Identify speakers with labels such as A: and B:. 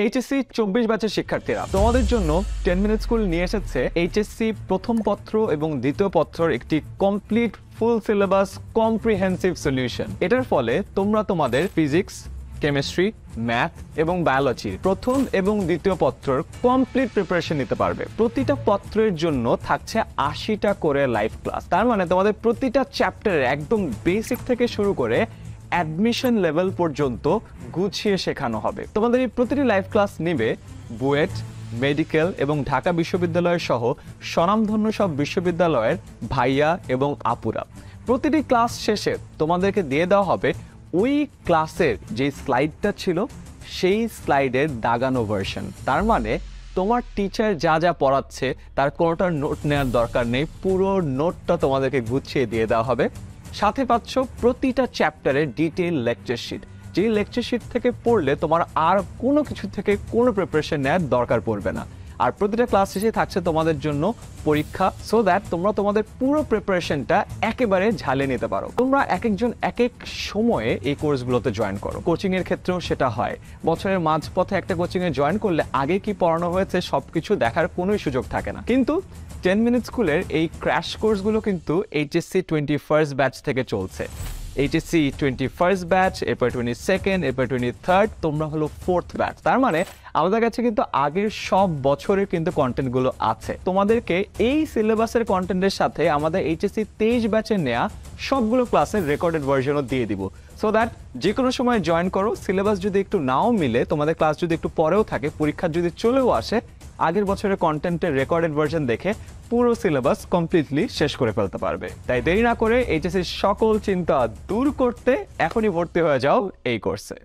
A: HSC 24 ব্যাচের শিক্ষার্থীরা, তোমাদের জন্য 10 মিনিট স্কুল নিয়ে এসেছে এইচএসসি প্রথম পত্র এবং দ্বিতীয় পত্রের একটি complete full syllabus comprehensive solution. এটার ফলে তোমরা তোমাদের ফিজিক্স, কেমিস্ট্রি, ম্যাথ এবং বায়োলজির প্রথম এবং দ্বিতীয় পত্রের কমপ্লিট প্রিপারেশন নিতে পারবে। প্রতিটা পত্রের জন্য থাকছে 80টা করে লাইভ ক্লাস। তার মানে তোমাদের প্রতিটা চ্যাপ্টারে একদম বেসিক থেকে শুরু করে অ্যাডমিশন লেভেল পর্যন্ত গুছিয়ে শেখানো হবে। তোমাদের এই প্রতিটি লাইভ ক্লাস নিবে বুয়েট, মেডিকেল এবং ঢাকা বিশ্ববিদ্যালয়ের সহ স্বনামধন্য সব বিশ্ববিদ্যালয়ের ভাইয়া এবং আপুরা। প্রতিটি ক্লাস শেষে তোমাদেরকে দিয়ে দেওয়া হবে ওই ক্লাসের যে স্লাইডটা ছিল সেই স্লাইডের দাগানো ভার্সন। তার মানে তোমার টিচার যা যা পড়াচ্ছে তার কোনোটার নোট নেওয়ার দরকার নেই, পুরো নোটটা তোমাদেরকে গুছিয়ে দিয়ে দেওয়া হবে। সাথে পাচ্ছ প্রতিটা চ্যাপ্টারের ডিটেইল লেকচার শিট, যে লেকচার শিট থেকে পড়লে তোমার আর কোনো কিছু থেকে কোনো প্রিপারেশন নেওয়ার দরকার পড়বে না। আর প্রতিটা ক্লাস শেষে থাকছে তোমাদের জন্য পরীক্ষা, সো দ্যাট তোমরা তোমাদের পুরো প্রিপারেশনটা একেবারে ঝালিয়ে নিতে পারো। তোমরা এক একজন এক এক সময়ে এই কোর্সগুলোতে জয়েন করো। কোচিং এর ক্ষেত্রেও সেটা হয়। বছরের মাঝপথে একটা কোচিং এ জয়েন করলে আগে কি পড়ানো হয়েছে সবকিছু দেখার কোনো সুযোগ থাকে না। কিন্তু 10 মিনিট স্কুলের এই ক্র্যাশ কোর্সগুলো কিন্তু এইচএসসি 21st ব্যাচ থেকে চলছে। এইচএসসি 21st ব্যাচ, এরপর 22nd, এরপর 23rd, তোমরা হলো 4th ব্যাচ। তার মানে আমাদের কাছে কিন্তু আগের সব বছরের কিন্তু কন্টেন্টগুলো আছে। তোমাদেরকে এই সিলেবাসের কন্টেন্টের সাথে আমাদের এইচএসসি 23 ব্যাচে নেওয়া সবগুলো ক্লাসের রেকর্ডেড ভার্সনও দিয়ে দিব, সো দ্যাট যে কোনো সময় জয়েন করো। সিলেবাস যদি একটু নাও মিলে, তোমাদের ক্লাস যদি একটু পরেও থাকে, পরীক্ষা যদি চলেও আসে, আগের বছরের কন্টেন্টের রেকর্ডেড ভার্সন দেখে পুরো সিলেবাস কমপ্লিটলি শেষ করে ফেলতে পারবে। তাই দেরি না করে এইচএসসির সকল চিন্তা দূর করতে এখনই ভর্তি হয়ে যাও এই কোর্সে।